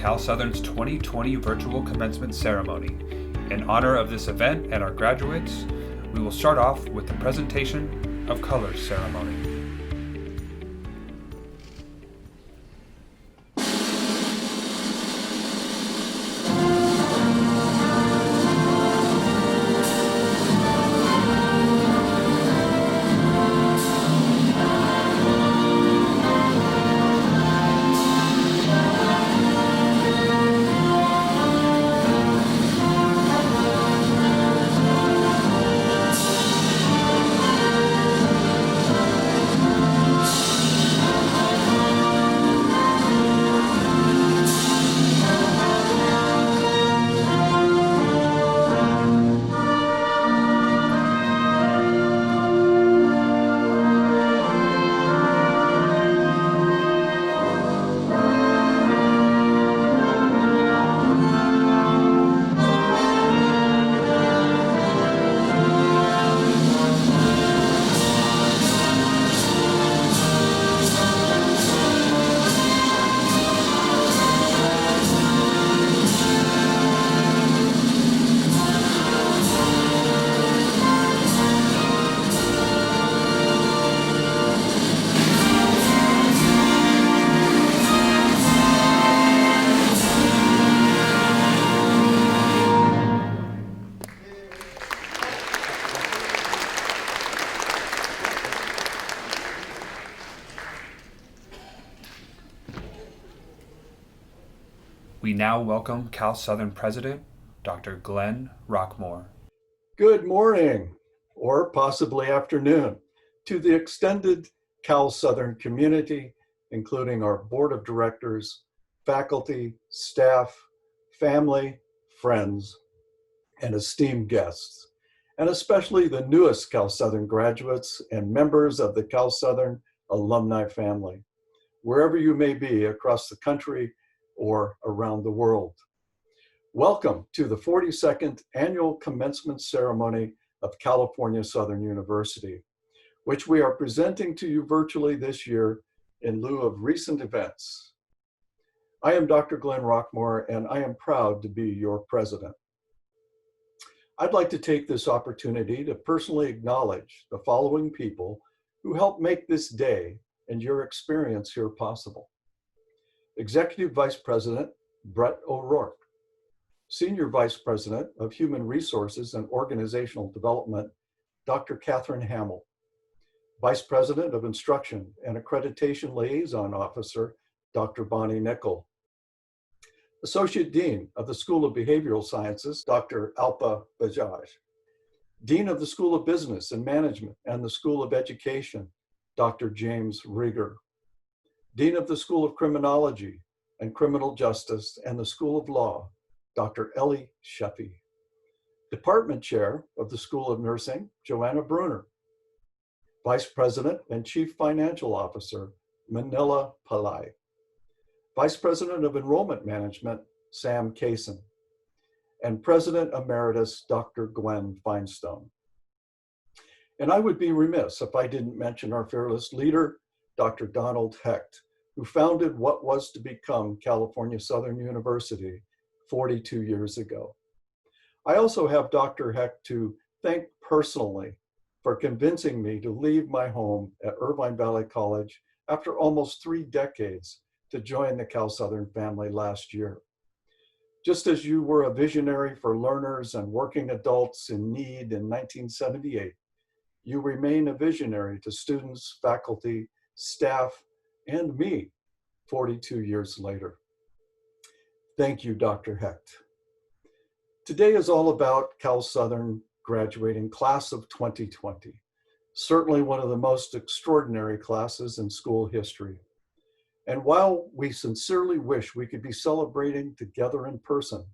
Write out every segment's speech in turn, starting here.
Cal Southern's 2020 virtual commencement ceremony. In honor of this event and our graduates, we will start off with the presentation of colors ceremony. We now welcome Cal Southern President, Dr. Glenn Rockmore. Good morning, or possibly afternoon, to the extended Cal Southern community, including our board of directors, faculty, staff, family, friends, and esteemed guests, and especially the newest Cal Southern graduates and members of the Cal Southern alumni family, wherever you may be across the country or around the world. Welcome to the 42nd Annual Commencement Ceremony of California Southern University, which we are presenting to you virtually this year in lieu of recent events. I am Dr. Glenn Rockmore, and I am proud to be your president. I'd like to take this opportunity to personally acknowledge the following people who helped make this day and your experience here possible. Executive Vice President Brett O'Rourke, Senior Vice President of Human Resources and Organizational Development, Dr. Catherine Hamill, Vice President of Instruction and Accreditation Liaison Officer, Dr. Bonnie Nichol, Associate Dean of the School of Behavioral Sciences, Dr. Alpa Bajaj, Dean of the School of Business and Management and the School of Education, Dr. James Rieger, Dean of the School of Criminology and Criminal Justice and the School of Law, Dr. Ellie Sheffy, Department Chair of the School of Nursing, Joanna Bruner, Vice President and Chief Financial Officer, Manila Pillai, Vice President of Enrollment Management, Sam Kaysen, and President Emeritus, Dr. Gwen Feinstone. And I would be remiss if I didn't mention our fearless leader, Dr. Donald Hecht, who founded what was to become California Southern University 42 years ago. I also have Dr. Hecht to thank personally for convincing me to leave my home at Irvine Valley College after almost 3 decades to join the Cal Southern family last year. Just as you were a visionary for learners and working adults in need in 1978, you remain a visionary to students, faculty, staff, and me 42 years later. Thank you, Dr. Hecht. Today is all about Cal Southern graduating class of 2020, certainly one of the most extraordinary classes in school history. And while we sincerely wish we could be celebrating together in person,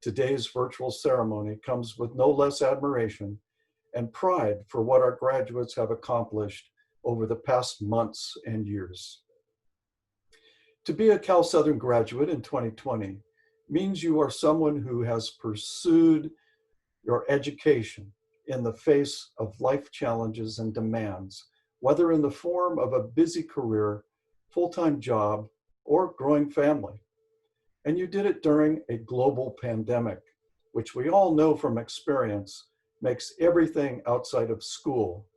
today's virtual ceremony comes with no less admiration and pride for what our graduates have accomplished over the past months and years. To be a Cal Southern graduate in 2020 means you are someone who has pursued your education in the face of life challenges and demands, whether in the form of a busy career, full-time job, or growing family. And you did it during a global pandemic, which we all know from experience makes everything outside of school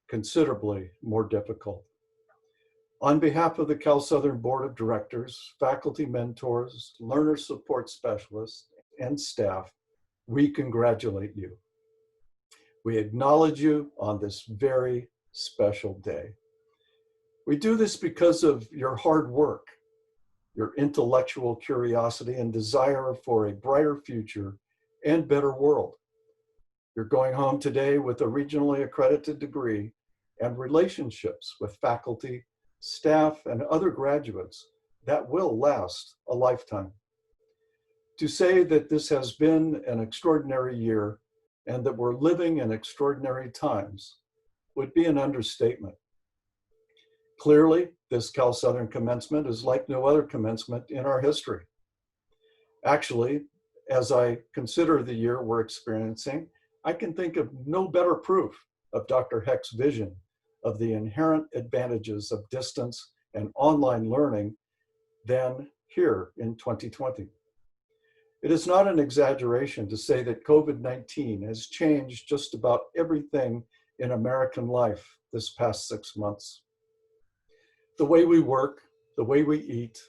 considerably more difficult. On behalf of the Cal Southern Board of Directors, faculty mentors, learner support specialists, and staff, we congratulate you. We acknowledge you on this very special day. We do this because of your hard work, your intellectual curiosity and desire for a brighter future and better world. You're going home today with a regionally accredited degree and relationships with faculty, staff, and other graduates that will last a lifetime. To say that this has been an extraordinary year and that we're living in extraordinary times would be an understatement. Clearly, this Cal Southern commencement is like no other commencement in our history. Actually, as I consider the year we're experiencing, I can think of no better proof of Dr. Heck's vision of the inherent advantages of distance and online learning than here in 2020. It is not an exaggeration to say that COVID-19 has changed just about everything in American life this past 6 months. The way we work, the way we eat,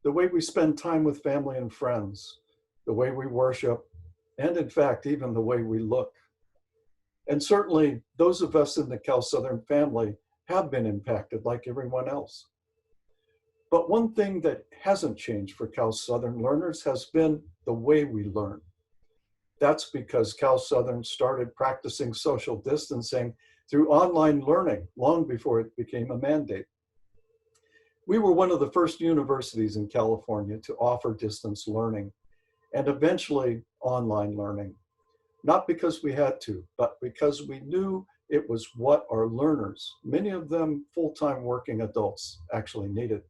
the way we spend time with family and friends, the way we worship, and in fact, even the way we look. And certainly those of us in the Cal Southern family have been impacted like everyone else. But one thing that hasn't changed for Cal Southern learners has been the way we learn. That's because Cal Southern started practicing social distancing through online learning long before it became a mandate. We were one of the first universities in California to offer distance learning and eventually online learning, not because we had to, but because we knew it was what our learners, many of them full-time working adults, actually needed.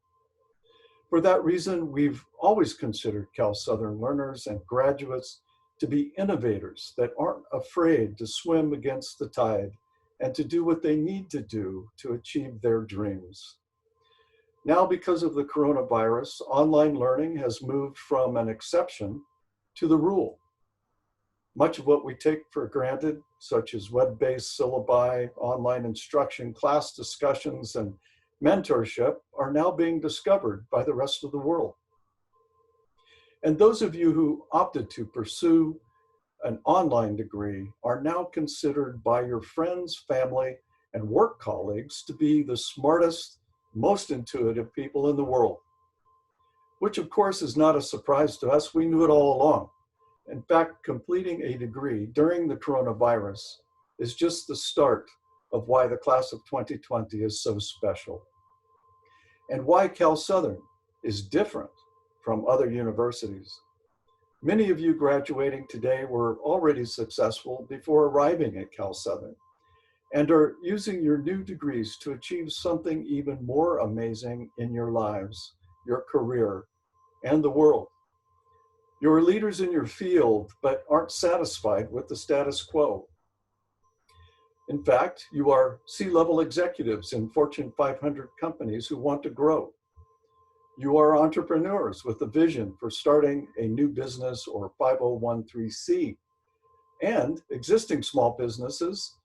For that reason, we've always considered Cal Southern learners and graduates to be innovators that aren't afraid to swim against the tide and to do what they need to do to achieve their dreams. Now, because of the coronavirus, online learning has moved from an exception to the rule. Much of what we take for granted, such as web-based syllabi, online instruction, class discussions, and mentorship, are now being discovered by the rest of the world. And those of you who opted to pursue an online degree are now considered by your friends, family, and work colleagues to be the smartest, most intuitive people in the world, which of course is not a surprise to us. We knew it all along. In fact, completing a degree during the coronavirus is just the start of why the class of 2020 is so special and why Cal Southern is different from other universities. Many of you graduating today were already successful before arriving at Cal Southern and are using your new degrees to achieve something even more amazing in your lives, your career, and the world. You're leaders in your field, but aren't satisfied with the status quo. In fact, you are C-level executives in Fortune 500 companies who want to grow. You are entrepreneurs with a vision for starting a new business or 501(c), and existing small businesses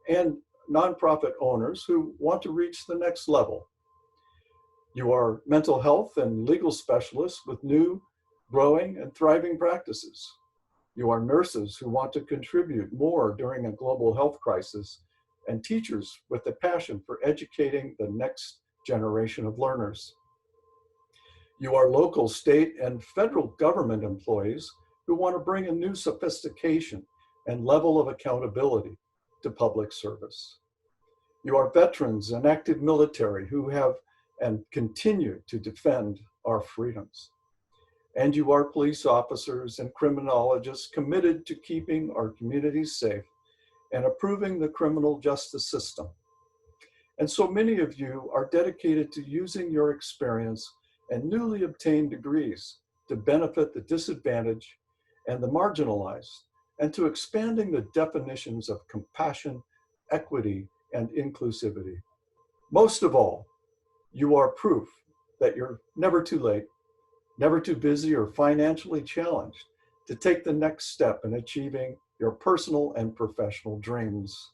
and nonprofit owners who want to reach the next level. You are mental health and legal specialists with new, growing, and thriving practices. You are nurses who want to contribute more during a global health crisis, and teachers with a passion for educating the next generation of learners. You are local, state, and federal government employees who want to bring a new sophistication and level of accountability to public service. You are veterans and active military who have and continue to defend our freedoms. And you are police officers and criminologists committed to keeping our communities safe and improving the criminal justice system. And so many of you are dedicated to using your experience and newly obtained degrees to benefit the disadvantaged and the marginalized, and to expanding the definitions of compassion, equity, and inclusivity. Most of all, you are proof that you're never too late, never too busy or financially challenged to take the next step in achieving your personal and professional dreams.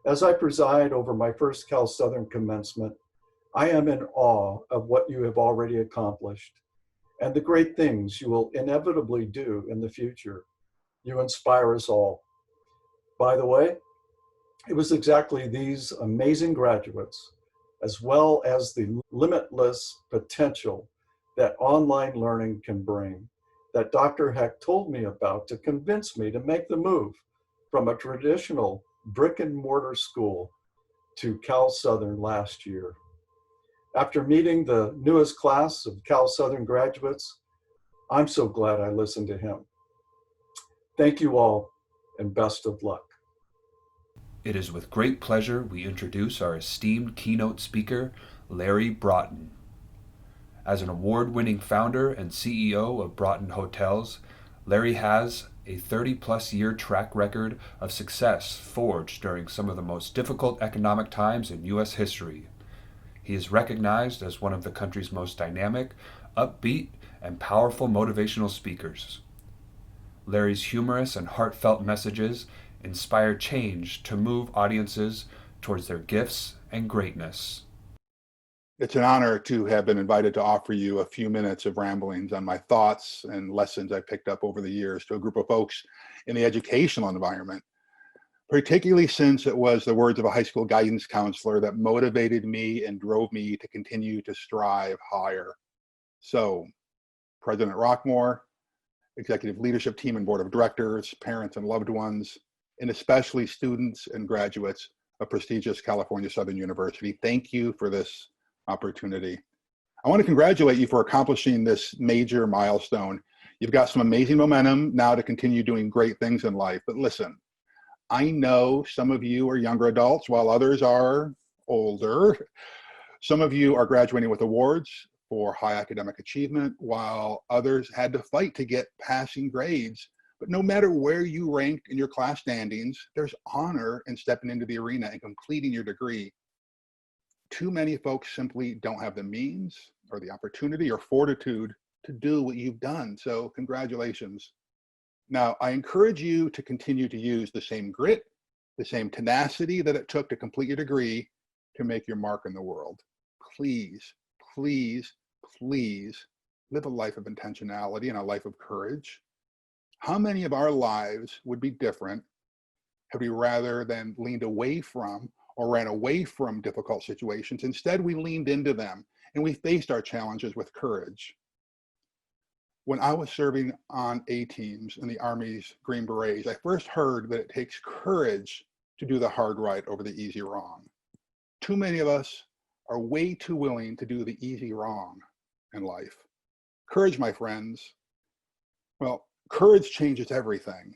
As I preside over my first Cal Southern commencement, I am in awe of what you have already accomplished and the great things you will inevitably do in the future. You inspire us all. By the way, it was exactly these amazing graduates, as well as the limitless potential that online learning can bring, that Dr. Heck told me about to convince me to make the move from a traditional brick and mortar school to Cal Southern last year. After meeting the newest class of Cal Southern graduates, I'm so glad I listened to him. Thank you all, and best of luck. It is with great pleasure we introduce our esteemed keynote speaker, Larry Broughton. As an award-winning founder and CEO of Broughton Hotels, Larry has a 30-plus year track record of success forged during some of the most difficult economic times in U.S. history. He is recognized as one of the country's most dynamic, upbeat, and powerful motivational speakers. Larry's humorous and heartfelt messages inspire change to move audiences towards their gifts and greatness. It's an honor to have been invited to offer you a few minutes of ramblings on my thoughts and lessons I picked up over the years to a group of folks in the educational environment, particularly since it was the words of a high school guidance counselor that motivated me and drove me to continue to strive higher. So, President Rockmore, executive leadership team and board of directors, parents and loved ones, and especially students and graduates of prestigious California Southern University, thank you for this opportunity. I want to congratulate you for accomplishing this major milestone. You've got some amazing momentum now to continue doing great things in life. But listen, I know some of you are younger adults while others are older. Some of you are graduating with awards for high academic achievement while others had to fight to get passing grades. But no matter where you ranked in your class standings, there's honor in stepping into the arena and completing your degree. Too many folks simply don't have the means or the opportunity or fortitude to do what you've done. So congratulations. Now, I encourage you to continue to use the same grit, the same tenacity that it took to complete your degree to make your mark in the world. Please, please, please live a life of intentionality and a life of courage. How many of our lives would be different had we rather than leaned away from or ran away from difficult situations? Instead, we leaned into them and we faced our challenges with courage. When I was serving on A teams in the Army's Green Berets, I first heard that it takes courage to do the hard right over the easy wrong. Too many of us are way too willing to do the easy wrong in life. Courage, my friends, well, courage changes everything.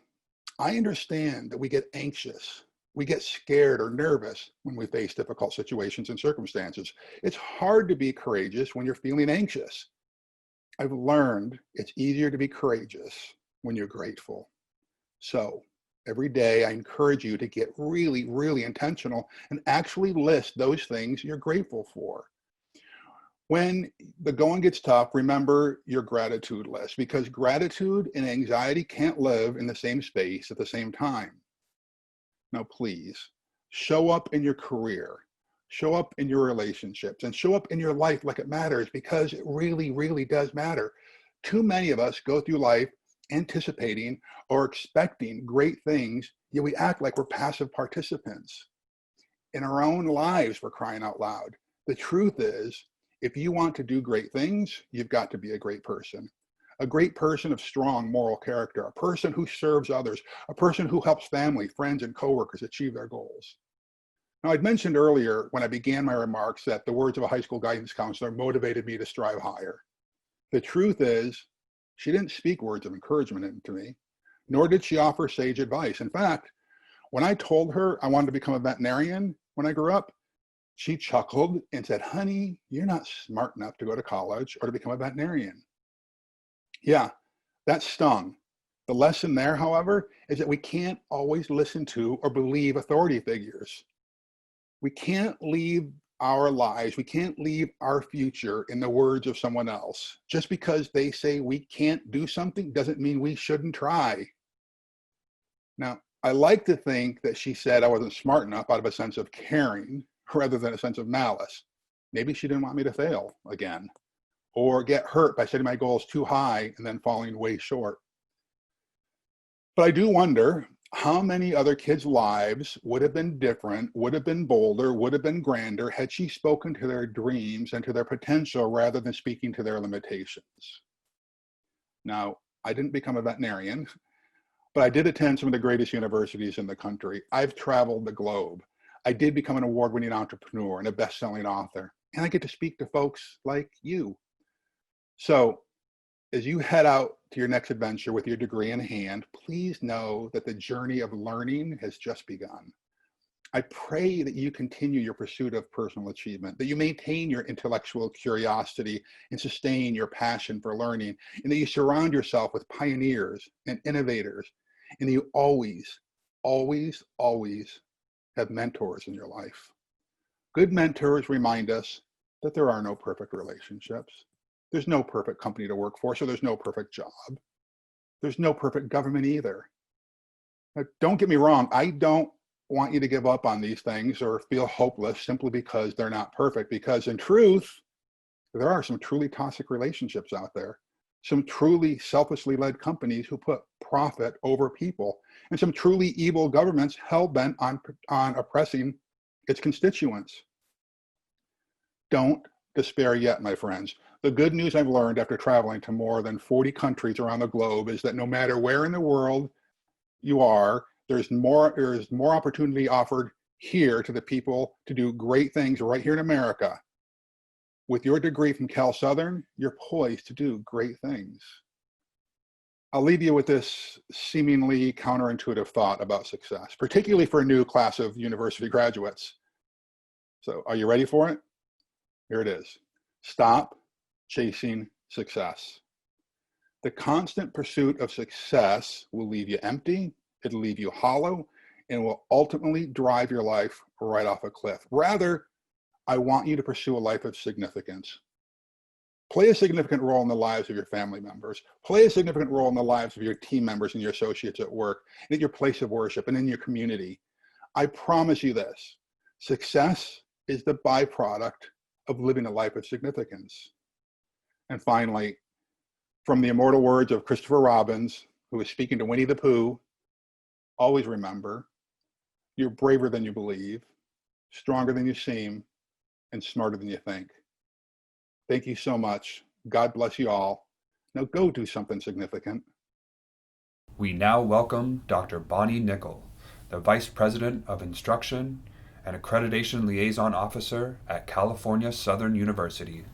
I understand that we get anxious, we get scared or nervous when we face difficult situations and circumstances. It's hard to be courageous when you're feeling anxious. I've learned it's easier to be courageous when you're grateful. So every day I encourage you to get really, really intentional and actually list those things you're grateful for. When the going gets tough, remember your gratitude list, because gratitude and anxiety can't live in the same space at the same time. Now, please show up in your career, show up in your relationships, and show up in your life like it matters, because it really, really does matter. Too many of us go through life anticipating or expecting great things, yet we act like we're passive participants in our own lives, for crying out loud. The truth is, if you want to do great things, you've got to be a great person of strong moral character, a person who serves others, a person who helps family, friends, and coworkers achieve their goals. Now, I'd mentioned earlier when I began my remarks that the words of a high school guidance counselor motivated me to strive higher. The truth is, she didn't speak words of encouragement into me, nor did she offer sage advice. In fact, when I told her I wanted to become a veterinarian when I grew up, she chuckled and said, "Honey, you're not smart enough to go to college or to become a veterinarian." Yeah, that stung. The lesson there, however, is that we can't always listen to or believe authority figures. We can't leave our lives. We can't leave our future in the words of someone else. Just because they say we can't do something doesn't mean we shouldn't try. Now, I like to think that she said I wasn't smart enough out of a sense of caring rather than a sense of malice. Maybe she didn't want me to fail again or get hurt by setting my goals too high and then falling way short. But I do wonder how many other kids' lives would have been different, would have been bolder, would have been grander had she spoken to their dreams and to their potential rather than speaking to their limitations. Now, I didn't become a veterinarian, but I did attend some of the greatest universities in the country. I've traveled the globe. I did become an award-winning entrepreneur and a best-selling author, and I get to speak to folks like you. So, as you head out to your next adventure with your degree in hand, please know that the journey of learning has just begun. I pray that you continue your pursuit of personal achievement, that you maintain your intellectual curiosity and sustain your passion for learning, and that you surround yourself with pioneers and innovators, and that you always, always, always have mentors in your life. Good mentors remind us that there are no perfect relationships. There's no perfect company to work for, so there's no perfect job. There's no perfect government either. Now, don't get me wrong, I don't want you to give up on these things or feel hopeless simply because they're not perfect, because in truth, there are some truly toxic relationships out there, some truly selfishly led companies who put profit over people, and some truly evil governments hell-bent on oppressing its constituents. Don't despair yet, my friends. The good news I've learned after traveling to more than 40 countries around the globe is that no matter where in the world you are, there's more opportunity offered here to the people to do great things right here in America. With your degree from Cal Southern, you're poised to do great things. I'll leave you with this seemingly counterintuitive thought about success, particularly for a new class of university graduates. So, are you ready for it? Here it is. Stop chasing success. The constant pursuit of success will leave you empty, it'll leave you hollow, and will ultimately drive your life right off a cliff. Rather, I want you to pursue a life of significance. Play a significant role in the lives of your family members. Play a significant role in the lives of your team members and your associates at work, and at your place of worship, and in your community. I promise you this, success is the byproduct of living a life of significance. And finally, from the immortal words of Christopher Robin, who was speaking to Winnie the Pooh, always remember, you're braver than you believe, stronger than you seem, and smarter than you think. Thank you so much. God bless you all. Now go do something significant. We now welcome Dr. Bonnie Nichol, the Vice President of Instruction and Accreditation Liaison Officer at California Southern University.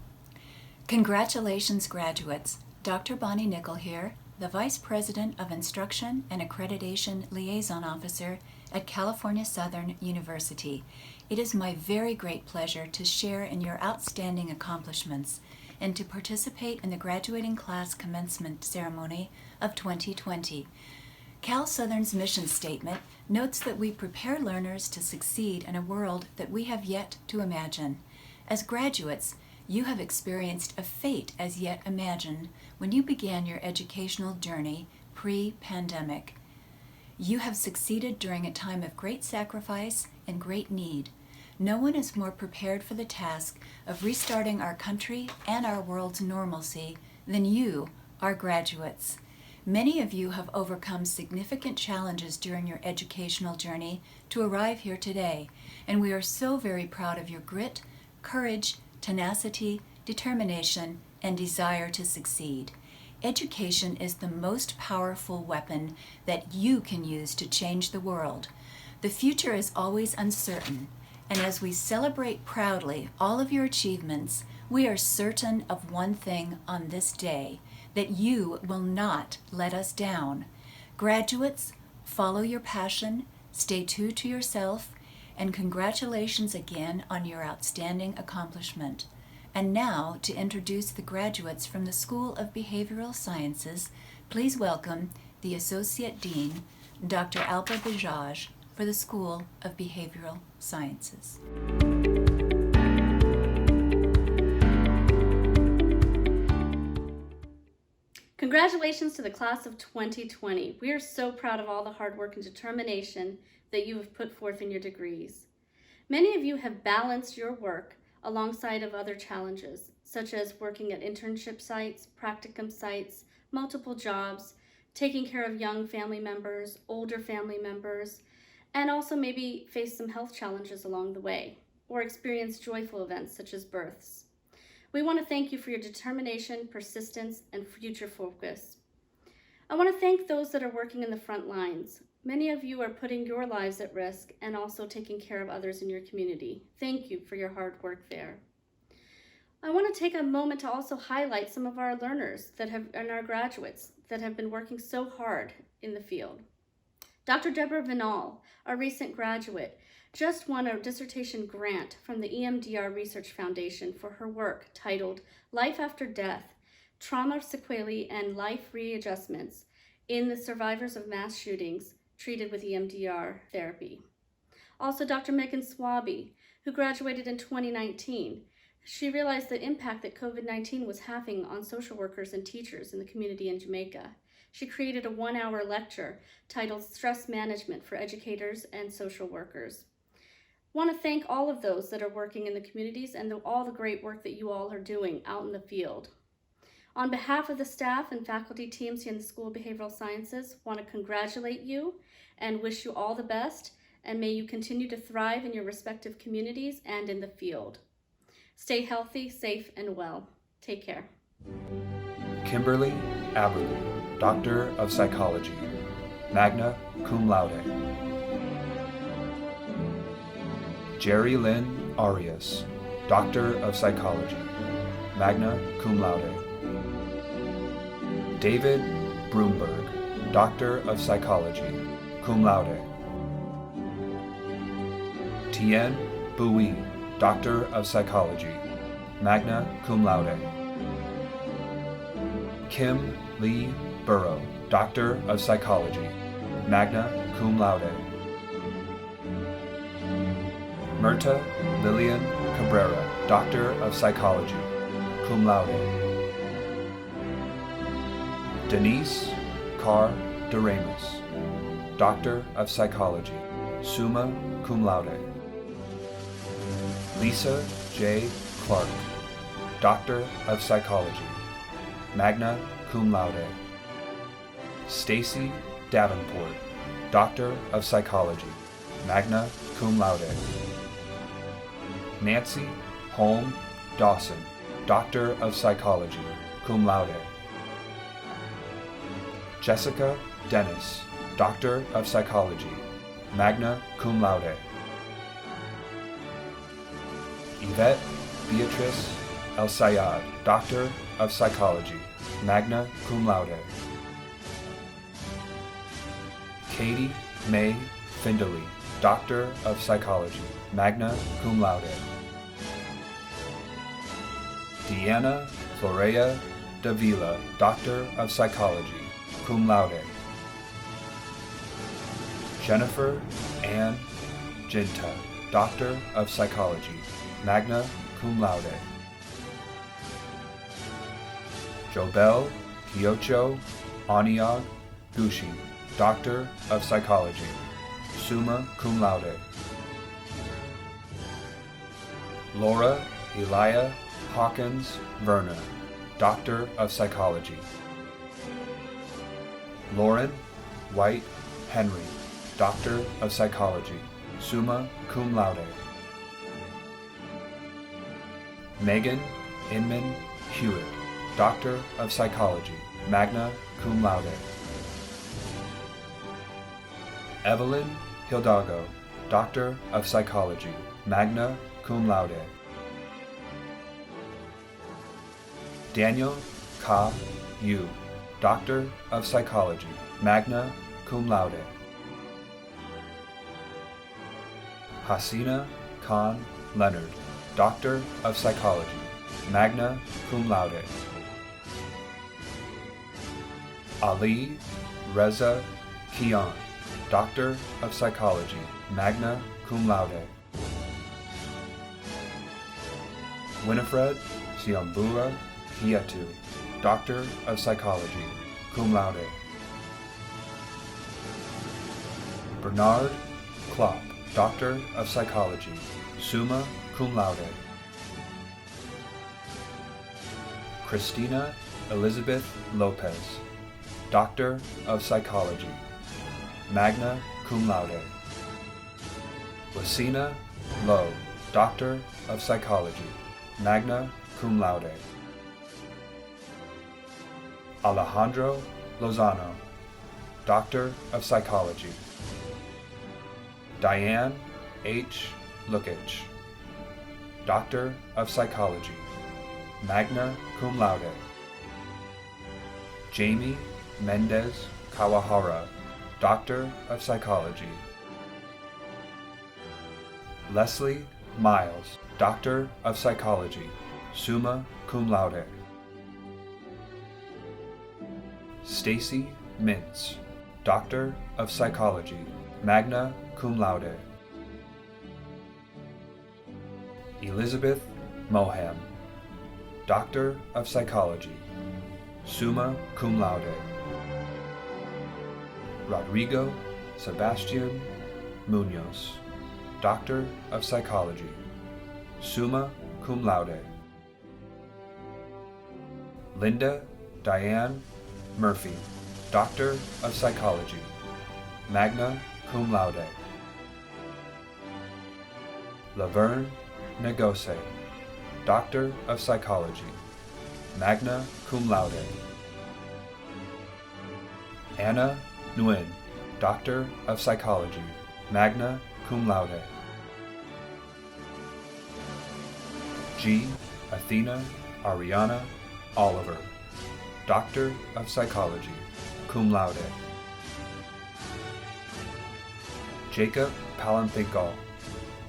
Congratulations, graduates. Dr. Bonnie Nichol here, the Vice President of Instruction and Accreditation Liaison Officer at California Southern University. It is my very great pleasure to share in your outstanding accomplishments and to participate in the graduating class commencement ceremony of 2020. Cal Southern's mission statement notes that we prepare learners to succeed in a world that we have yet to imagine. As graduates, you have experienced a fate as yet imagined when you began your educational journey pre-pandemic. You have succeeded during a time of great sacrifice and great need. No one is more prepared for the task of restarting our country and our world's normalcy than you, our graduates. Many of you have overcome significant challenges during your educational journey to arrive here today, and we are so very proud of your grit, courage, tenacity, determination, and desire to succeed. Education is the most powerful weapon that you can use to change the world. The future is always uncertain, and as we celebrate proudly all of your achievements, we are certain of one thing on this day, that you will not let us down. Graduates, follow your passion, stay true to yourself, and congratulations again on your outstanding accomplishment. And now, to introduce the graduates from the School of Behavioral Sciences, please welcome the Associate Dean, Dr. Alba Bajaj, for the School of Behavioral Sciences. Congratulations to the class of 2020. We are so proud of all the hard work and determination that you have put forth in your degrees. Many of you have balanced your work alongside of other challenges, such as working at internship sites, practicum sites, multiple jobs, taking care of young family members, older family members, and also maybe face some health challenges along the way, or experience joyful events such as births. We want to thank you for your determination, persistence, and future focus. I want to thank those that are working in the front lines. Many of you are putting your lives at risk and also taking care of others in your community. Thank you for your hard work there. I want to take a moment to also highlight some of our learners and our graduates that have been working so hard in the field. Dr. Debra Vinall, our recent graduate, just won a dissertation grant from the EMDR Research Foundation for her work titled Life After Death, Trauma Sequelae and Life Readjustments in the Survivors of Mass Shootings Treated with EMDR Therapy. Also, Dr. Megan Swaby, who graduated in 2019, she realized the impact that COVID-19 was having on social workers and teachers in the community in Jamaica. She created a 1-hour lecture titled Stress Management for Educators and Social Workers. I want to thank all of those that are working in the communities and all the great work that you all are doing out in the field. On behalf of the staff and faculty teams here in the School of Behavioral Sciences, I want to congratulate you and wish you all the best, and may you continue to thrive in your respective communities and in the field. Stay healthy, safe, and well. Take care. Kimberly Aberly, Doctor of Psychology, magna cum laude. Jerry Lynn Arias, Doctor of Psychology, magna cum laude. David Broomberg, Doctor of Psychology, cum laude. Tien Bui, Doctor of Psychology, magna cum laude. Kim Lee Burrow, Doctor of Psychology, magna cum laude. Myrta Lillian Cabrera, Doctor of Psychology, cum laude. Denise Carr Doremus, Doctor of Psychology, summa cum laude. Lisa J. Clark, Doctor of Psychology, magna cum laude. Stacy Davenport, Doctor of Psychology, magna cum laude. Nancy Holm Dawson, Doctor of Psychology, cum laude. Jessica Dennis, Doctor of Psychology, magna cum laude. Yvette Beatrice El Sayad, Doctor of Psychology, magna cum laude. Katie May Findley, Doctor of Psychology, magna cum laude. Deanna Florea Davila, Doctor of Psychology, cum laude. Jennifer Ann Ginta, Doctor of Psychology, magna cum laude. Jobel Kyocho Aniag Gushi, Doctor of Psychology, summa cum laude. Laura Elia Hawkins Verner, Doctor of Psychology. Lauren White Henry, Doctor of Psychology, summa cum laude. Megan Inman Hewitt, Doctor of Psychology, magna cum laude. Evelyn Hidalgo, Doctor of Psychology, magna cum laude. Daniel Ka Yu, Doctor of Psychology, magna cum laude. Hasina Khan Leonard, Doctor of Psychology, magna cum laude. Ali Reza Kian, Doctor of Psychology, magna cum laude. Winifred Siambura Hiatu, Doctor of Psychology, cum laude. Bernard Klopp, Doctor of Psychology, summa cum laude. Christina Elizabeth Lopez, Doctor of Psychology, magna cum laude. Lucina Lowe, Doctor of Psychology, magna cum laude. Alejandro Lozano, Doctor of Psychology. Diane H. Lukich, Doctor of Psychology, magna cum laude. Jamie Mendez Kawahara, Doctor of Psychology. Leslie Miles, Doctor of Psychology, summa cum laude. Stacy Mintz, Doctor of Psychology, magna cum laude. Elizabeth Moham, Doctor of Psychology, summa cum laude. Rodrigo Sebastian Munoz, Doctor of Psychology, summa cum laude. Linda Diane Murphy, Doctor of Psychology, magna cum laude. Laverne Negose, Doctor of Psychology, magna cum laude. Anna Nguyen, Doctor of Psychology, magna cum laude. G. Athena Ariana Oliver, Doctor of Psychology, cum laude. Jacob Palanthikal,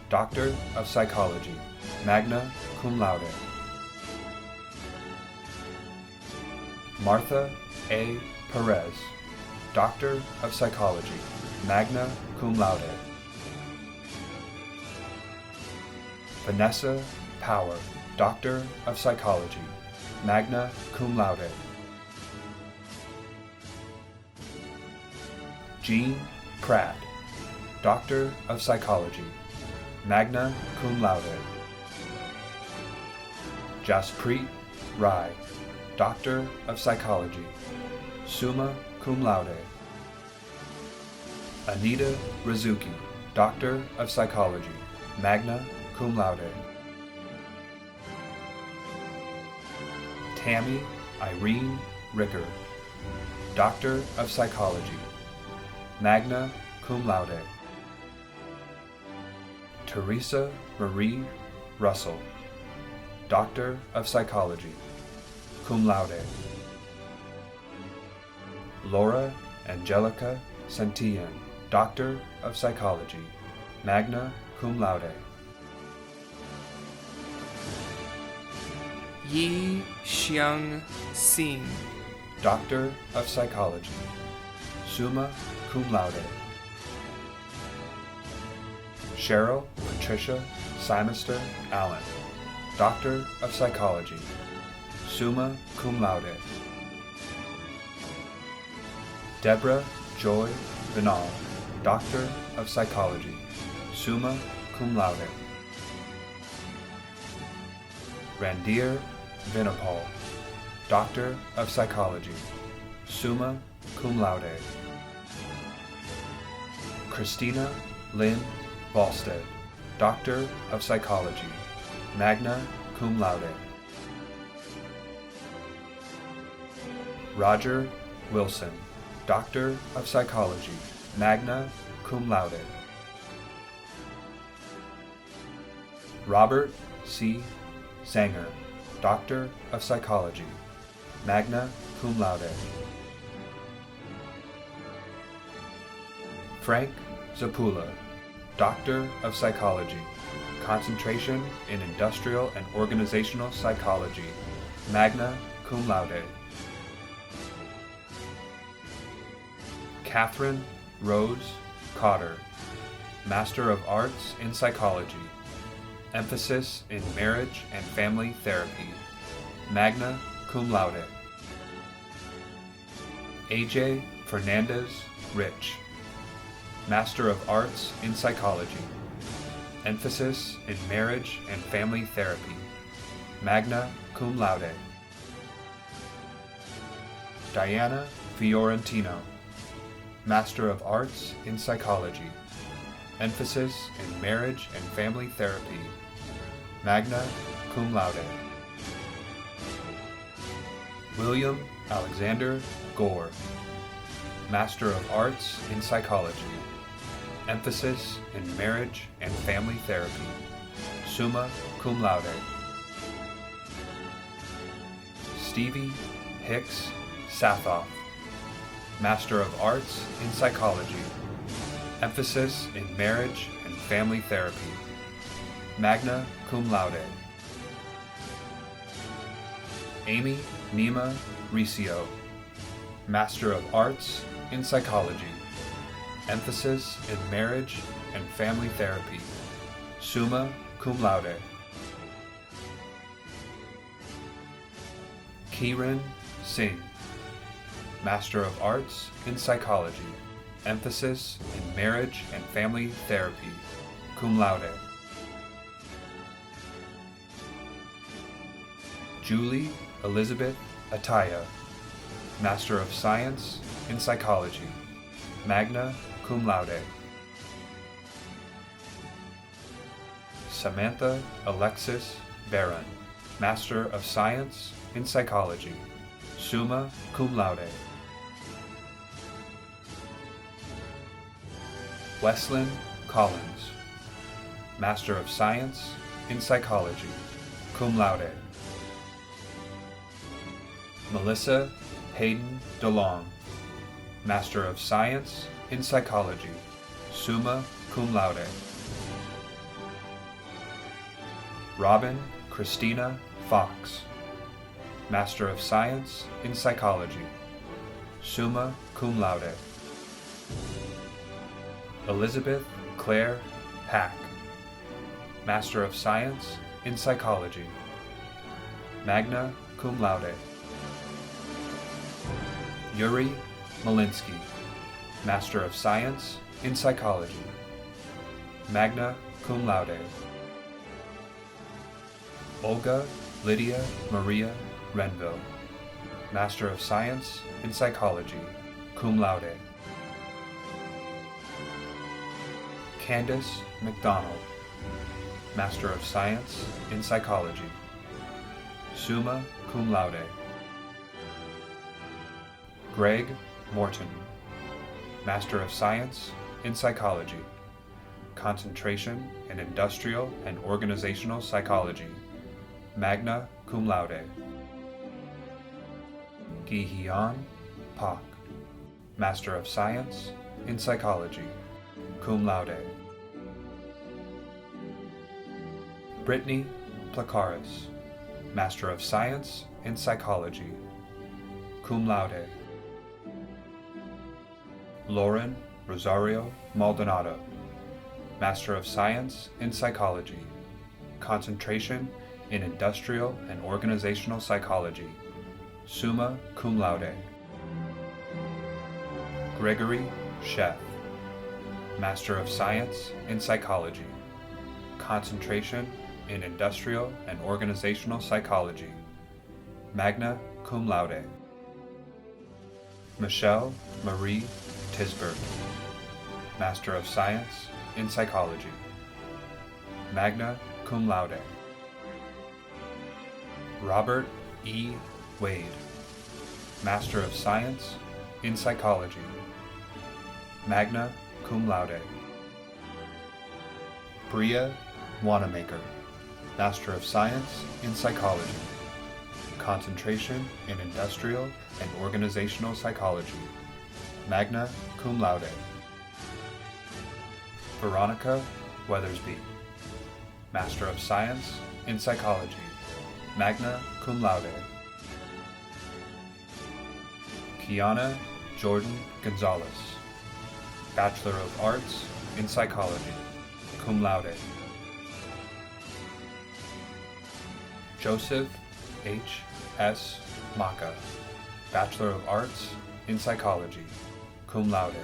Doctor of Psychology, magna cum laude. Martha A. Perez, Doctor of Psychology, magna cum laude. Vanessa Power, Doctor of Psychology, magna cum laude. Jean Pratt, Doctor of Psychology, magna cum laude. Jaspreet Rai, Doctor of Psychology, summa cum laude. Anita Rizuki, Doctor of Psychology, magna cum laude. Tammy Irene Ricker, Doctor of Psychology, magna cum laude. Teresa Marie Russell, Doctor of Psychology, cum laude. Laura Angelica Santillan, Doctor of Psychology, magna cum laude. Yi Xiang Xin, Doctor of Psychology, summa cum laude. Cheryl Patricia Simister Allen, Doctor of Psychology, summa cum laude. Debra Joy Vinall, Doctor of Psychology, summa cum laude. Randir Vinapal, Doctor of Psychology, summa cum laude. Christina Lynn Volstead, Doctor of Psychology, magna cum laude. Roger Wilson, Doctor of Psychology, magna cum laude. Robert C. Sanger, Doctor of Psychology, magna cum laude. Frank Zapula, Doctor of Psychology, concentration in Industrial and Organizational Psychology, magna cum laude. Catherine Rose Cotter, Master of Arts in Psychology, emphasis in marriage and family therapy, magna cum laude. AJ Fernandez Rich, Master of Arts in Psychology, emphasis in Marriage and Family Therapy, magna cum laude. Diana Fiorentino, Master of Arts in Psychology, emphasis in Marriage and Family Therapy, magna cum laude. William Alexander Gore, Master of Arts in Psychology, emphasis in Marriage and Family Therapy, summa cum laude. Stevie Hicks Sathoff, Master of Arts in Psychology, emphasis in Marriage and Family Therapy, magna cum laude. Amy Nima Riccio, Master of Arts in Psychology, emphasis in Marriage and Family Therapy, summa cum laude. Kiran Singh, Master of Arts in Psychology, emphasis in Marriage and Family Therapy, cum laude. Julie Elizabeth Ataya, Master of Science in Psychology, magna cum laude. Samantha Alexis Barron, Master of Science in Psychology, summa cum laude. Weslyn Collins, Master of Science in Psychology, cum laude. Melissa Hayden DeLong, Master of Science in Psychology, summa cum laude. Robin Christina Fox, Master of Science in Psychology, summa cum laude. Elizabeth Claire Hack, Master of Science in Psychology, magna cum laude. Yuri Malinsky, Master of Science in Psychology, magna cum laude. Olga Lydia Maria Renville, Master of Science in Psychology, cum laude. Candace McDonald, Master of Science in Psychology, summa cum laude. Greg Morton, Master of Science in Psychology, concentration in Industrial and Organizational Psychology, magna cum laude. Gi-Hyeon Pak, Master of Science in Psychology, cum laude. Brittany Placaris, Master of Science in Psychology, cum laude. Lauren Rosario Maldonado, Master of Science in Psychology, concentration in Industrial and Organizational Psychology, summa cum laude. Gregory Sheff, Master of Science in Psychology, concentration in Industrial and Organizational Psychology, magna cum laude. Michelle Marie Tisberg, Master of Science in Psychology, magna cum laude. Robert E. Wade, Master of Science in Psychology, magna cum laude. Bria Wanamaker, Master of Science in Psychology, concentration in Industrial and Organizational Psychology, magna cum laude. Veronica Weathersby, Master of Science in Psychology, magna cum laude. Kiana Jordan Gonzalez, Bachelor of Arts in Psychology, cum laude. Joseph H. S. Maka, Bachelor of Arts in Psychology, cum laude.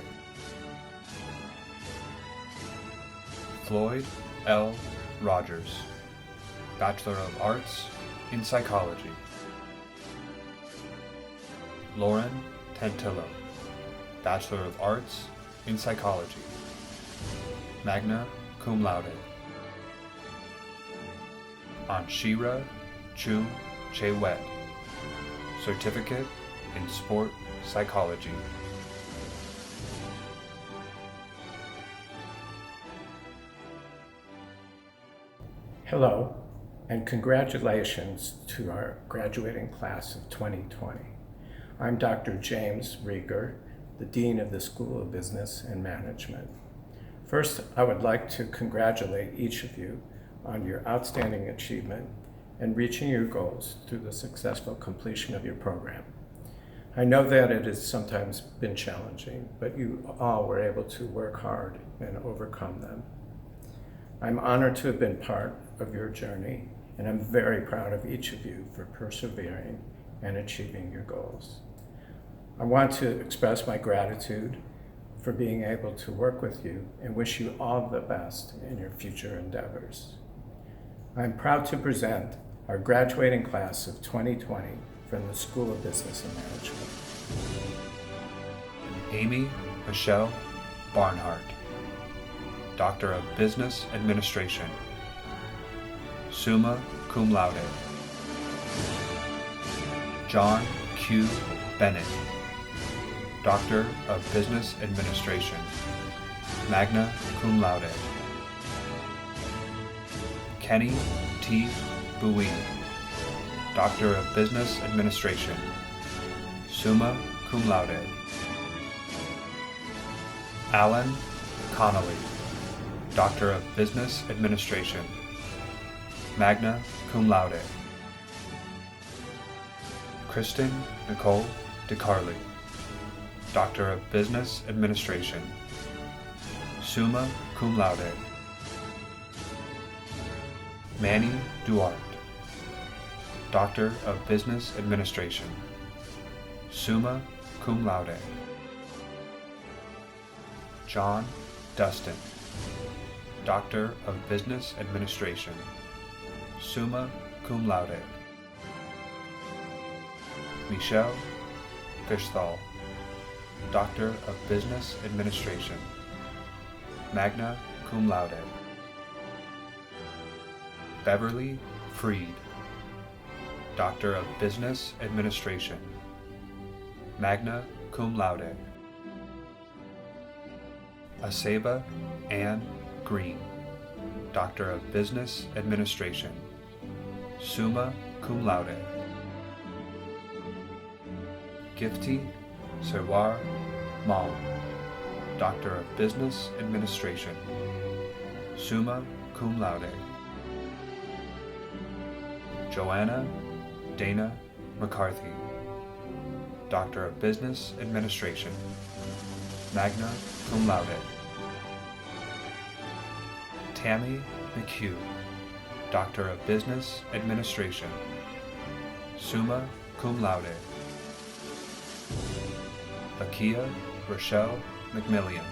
Floyd L. Rogers, Bachelor of Arts in Psychology. Lauren Tantillo, Bachelor of Arts in Psychology, magna cum laude. Anshira Chu Che-Wet, Certificate in Sport Psychology. Hello, and congratulations to our graduating class of 2020. I'm Dr. James Rieger, the Dean of the School of Business and Management. First, I would like to congratulate each of you on your outstanding achievement and reaching your goals through the successful completion of your program. I know that it has sometimes been challenging, but you all were able to work hard and overcome them. I'm honored to have been part of your journey, and I'm very proud of each of you for persevering and achieving your goals. I want to express my gratitude for being able to work with you and wish you all the best in your future endeavors. I'm proud to present our graduating class of 2020 from the School of Business and Management. Amy Michelle Barnhart, Doctor of Business Administration, summa cum laude. John Q. Bennett, Doctor of Business Administration, magna cum laude. Kenny T. Bowie, Doctor of Business Administration, summa cum laude. Alan Connolly, Doctor of Business Administration, magna cum laude. Kristen Nicole DeCarli, Doctor of Business Administration, summa cum laude. Manny Duarte, Doctor of Business Administration, summa cum laude. John Dustin, Doctor of Business Administration, summa cum laude. Michelle Fishthal, Doctor of Business Administration, magna cum laude. Beverly Freed, Doctor of Business Administration, magna cum laude. Aseba Ann Green, Doctor of Business Administration, summa cum laude. Gifty Serwar Mal, Doctor of Business Administration, summa cum laude. Joanna Dana McCarthy, Doctor of Business Administration, magna cum laude. Tammy McHugh, Doctor of Business Administration, summa cum laude. Lakia Rochelle McMillian,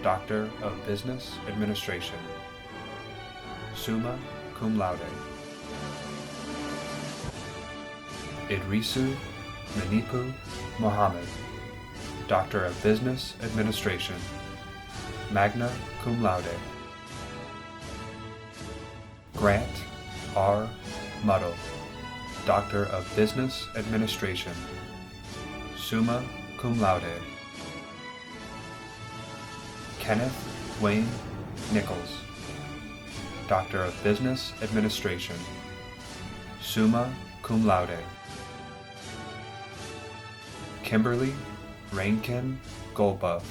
Doctor of Business Administration, summa cum laude. Idrisu Manipu Mohammed, Doctor of Business Administration, magna cum laude. Grant R. Muddle, Doctor of Business Administration, summa cum laude. Kenneth Wayne Nichols, Doctor of Business Administration, summa cum laude. Kimberly Rainkin Goldbuff,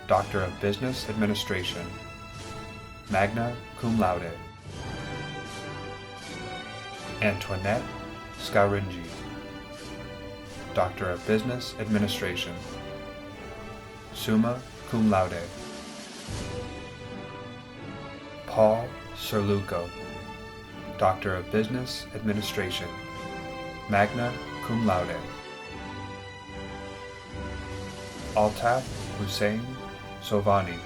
Doctor of Business Administration, magna cum laude. Antoinette Scauringi, Doctor of Business Administration, summa cum laude. Paul Serluco, Doctor of Business Administration, magna cum laude. Altaf Hussein Sovani,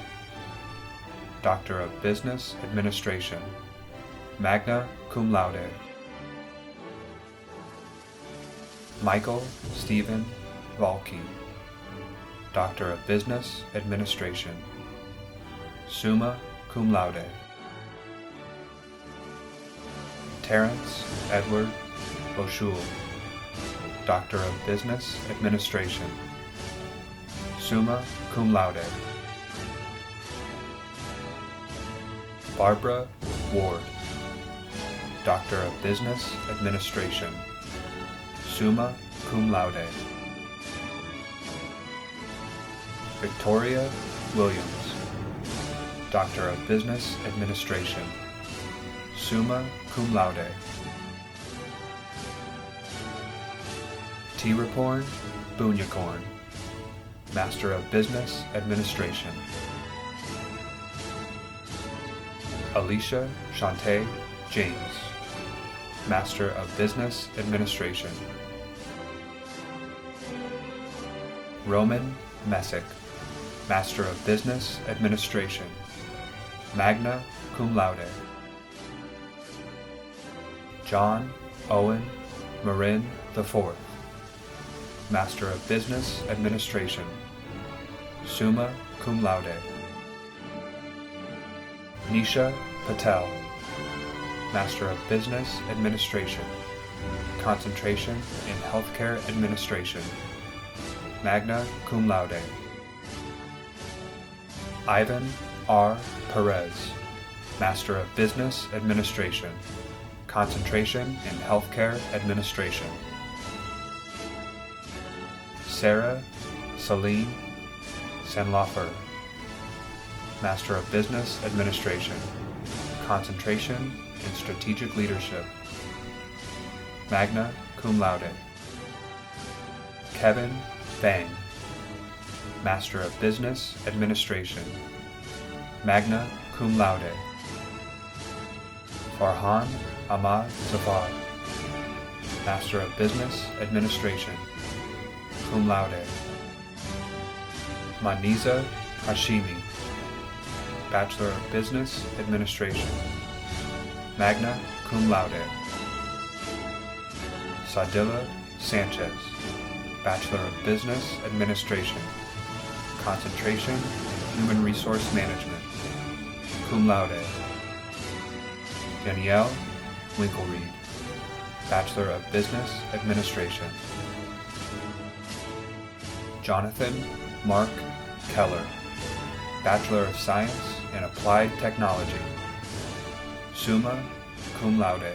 Doctor of Business Administration, magna cum laude. Michael Stephen Valke, Doctor of Business Administration, summa cum laude. Terence Edward Boshul, Doctor of Business Administration, summa cum laude. Barbara Ward, Doctor of Business Administration, summa cum laude. Victoria Williams, Doctor of Business Administration, summa cum laude. Tiraporn Bunyakorn, Master of Business Administration. Alicia Shante James, Master of Business Administration. Roman Messick, Master of Business Administration, magna cum laude. John Owen Marin IV, Master of Business Administration, summa cum laude. Nisha Patel, Master of Business Administration, concentration in Healthcare Administration, magna cum laude. Ivan R. Perez, Master of Business Administration, concentration in Healthcare Administration. Sarah Celine Sanlafer, Master of Business Administration, concentration in Strategic Leadership, magna cum laude. Kevin Bang, Master of Business Administration, magna cum laude. Farhan Ahmad Zafar, Master of Business Administration, cum laude. Maniza Hashimi, Bachelor of Business Administration, magna cum laude. Sadilla Sanchez, Bachelor of Business Administration, concentration in Human Resource Management, cum laude. Danielle Winklereed, Bachelor of Business Administration. Jonathan Mark Keller, Bachelor of Science in Applied Technology, summa cum laude.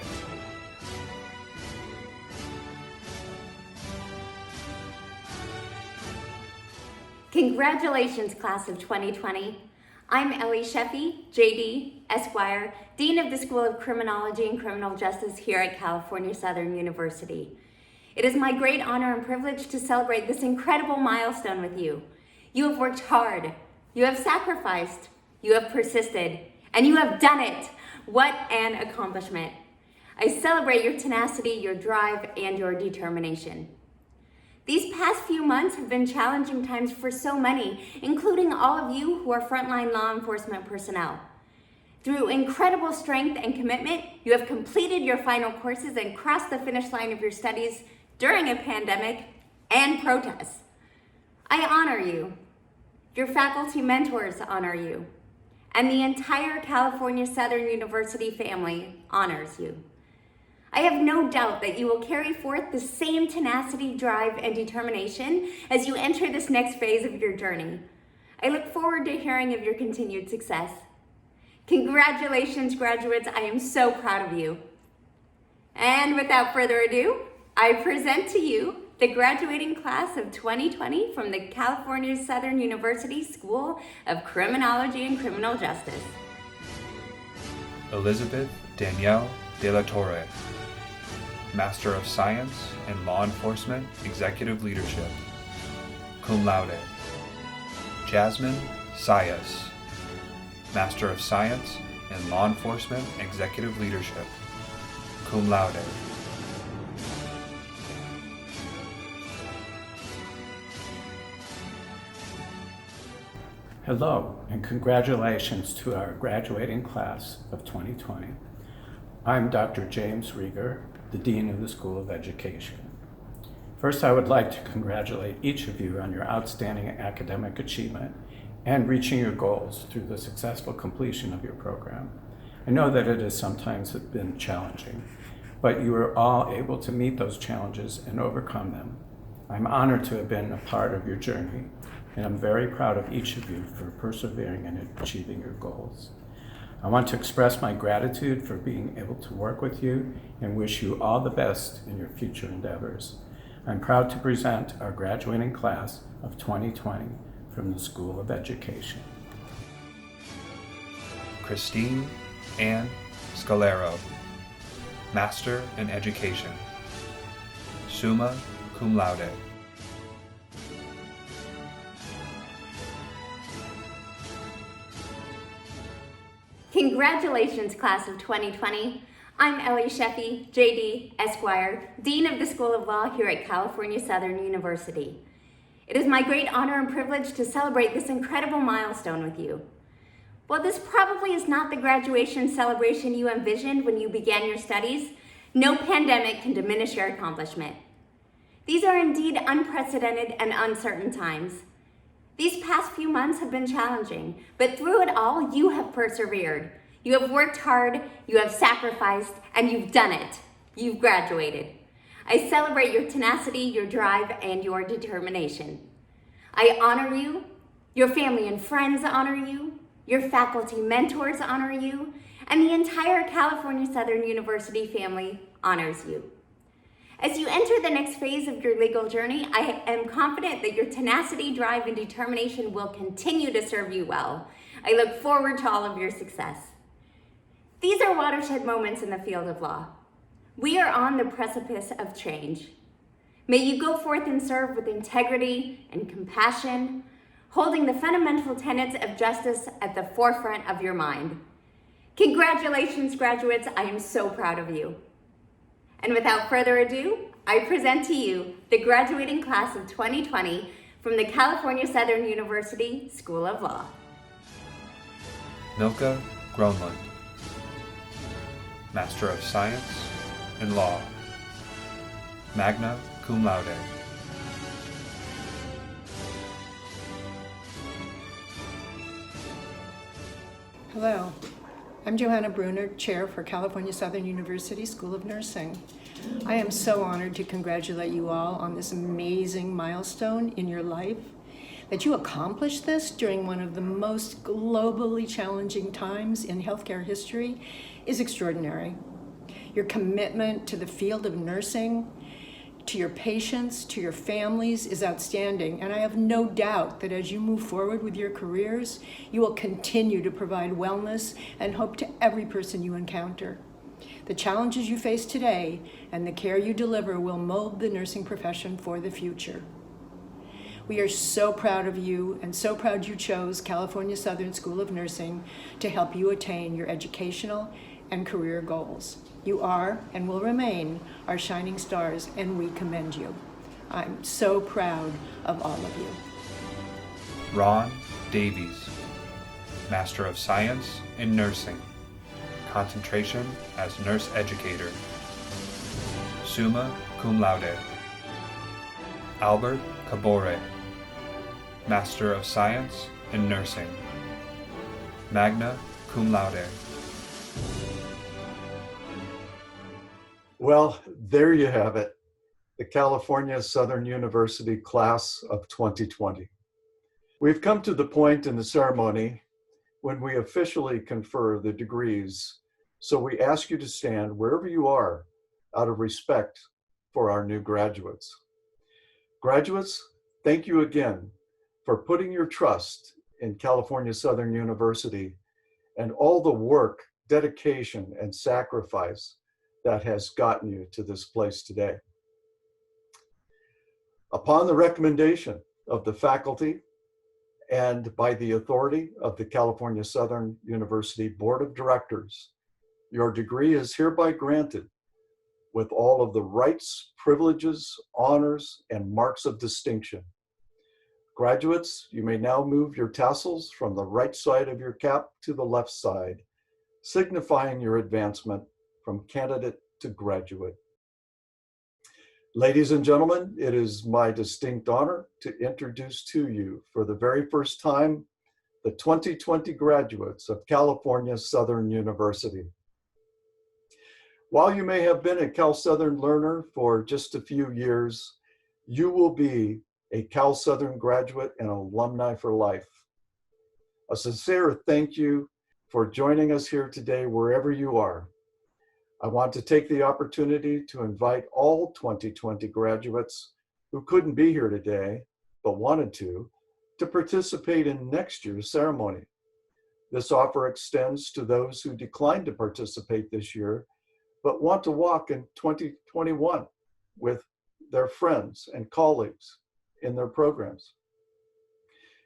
Congratulations, class of 2020. I'm Ellie Sheffy, JD, Esquire, Dean of the School of Criminology and Criminal Justice here at California Southern University. It is my great honor and privilege to celebrate this incredible milestone with you. You have worked hard, you have sacrificed, you have persisted, and you have done it. What an accomplishment. I celebrate your tenacity, your drive, and your determination. These past few months have been challenging times for so many, including all of you who are frontline law enforcement personnel. Through incredible strength and commitment, you have completed your final courses and crossed the finish line of your studies during a pandemic and protests. I honor you. Your faculty mentors honor you. And the entire California Southern University family honors you. I have no doubt that you will carry forth the same tenacity, drive, and determination as you enter this next phase of your journey. I look forward to hearing of your continued success. Congratulations, graduates. I am so proud of you. And without further ado, I present to you the graduating class of 2020 from the California Southern University School of Criminology and Criminal Justice. Elizabeth Danielle De La Torre, Master of Science in Law Enforcement Executive Leadership, cum laude. Jasmine Sayas, Master of Science in Law Enforcement Executive Leadership, cum laude. Hello, and congratulations to our graduating class of 2020. I'm Dr. James Rieger, the Dean of the School of Education. First, I would like to congratulate each of you on your outstanding academic achievement and reaching your goals through the successful completion of your program. I know that it has sometimes been challenging, but you were all able to meet those challenges and overcome them. I'm honored to have been a part of your journey, and I'm very proud of each of you for persevering and achieving your goals. I want to express my gratitude for being able to work with you and wish you all the best in your future endeavors. I'm proud to present our graduating class of 2020 from the School of Education. Christine Ann Scalero, Master in Education, summa cum laude. Congratulations, class of 2020. I'm Ellie Sheffy, JD, Esquire, Dean of the School of Law here at California Southern University. It is my great honor and privilege to celebrate this incredible milestone with you. While this probably is not the graduation celebration you envisioned when you began your studies, no pandemic can diminish your accomplishment. These are indeed unprecedented and uncertain times. These past few months have been challenging, but through it all, you have persevered. You have worked hard, you have sacrificed, and you've done it. You've graduated. I celebrate your tenacity, your drive, and your determination. I honor you, your family and friends honor you, your faculty mentors honor you, and the entire California Southern University family honors you. As you enter the next phase of your legal journey, I am confident that your tenacity, drive, and determination will continue to serve you well. I look forward to all of your success. These are watershed moments in the field of law. We are on the precipice of change. May you go forth and serve with integrity and compassion, holding the fundamental tenets of justice at the forefront of your mind. Congratulations, graduates. I am so proud of you. And without further ado, I present to you the graduating class of 2020 from the California Southern University School of Law. Milka Gronlund, Master of Science in Law, magna cum laude. Hello, I'm Johanna Bruner, Chair for California Southern University School of Nursing. I am so honored to congratulate you all on this amazing milestone in your life. That you accomplished this during one of the most globally challenging times in healthcare history is extraordinary. Your commitment to the field of nursing, to your patients, to your families is outstanding, and I have no doubt that as you move forward with your careers, you will continue to provide wellness and hope to every person you encounter. The challenges you face today and the care you deliver will mold the nursing profession for the future. We are so proud of you and so proud you chose California Southern School of Nursing to help you attain your educational and career goals. You are and will remain our shining stars, and we commend you. I'm so proud of all of you. Ron Davies, Master of Science in Nursing, concentration as Nurse Educator, summa cum laude. Albert Cabore, Master of Science in Nursing, magna cum laude. Well, there you have it, the California Southern University class of 2020. We've come to the point in the ceremony when we officially confer the degrees, so we ask you to stand wherever you are out of respect for our new graduates. Graduates, thank you again for putting your trust in California Southern University and all the work, dedication, and sacrifice that has gotten you to this place today. Upon the recommendation of the faculty and by the authority of the California Southern University Board of Directors, your degree is hereby granted with all of the rights, privileges, honors, and marks of distinction. Graduates, you may now move your tassels from the right side of your cap to the left side, signifying your advancement from candidate to graduate. Ladies and gentlemen, it is my distinct honor to introduce to you for the very first time the 2020 graduates of California Southern University. While you may have been a Cal Southern learner for just a few years, you will be a Cal Southern graduate and alumni for life. A sincere thank you for joining us here today, wherever you are. I want to take the opportunity to invite all 2020 graduates who couldn't be here today, but wanted to participate in next year's ceremony. This offer extends to those who declined to participate this year, but want to walk in 2021 with their friends and colleagues in their programs.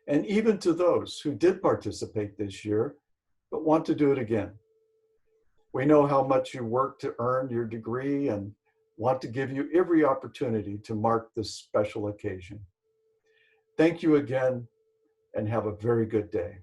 And even to those who did participate this year, but want to do it again. We know how much you work to earn your degree and want to give you every opportunity to mark this special occasion. Thank you again, and have a very good day.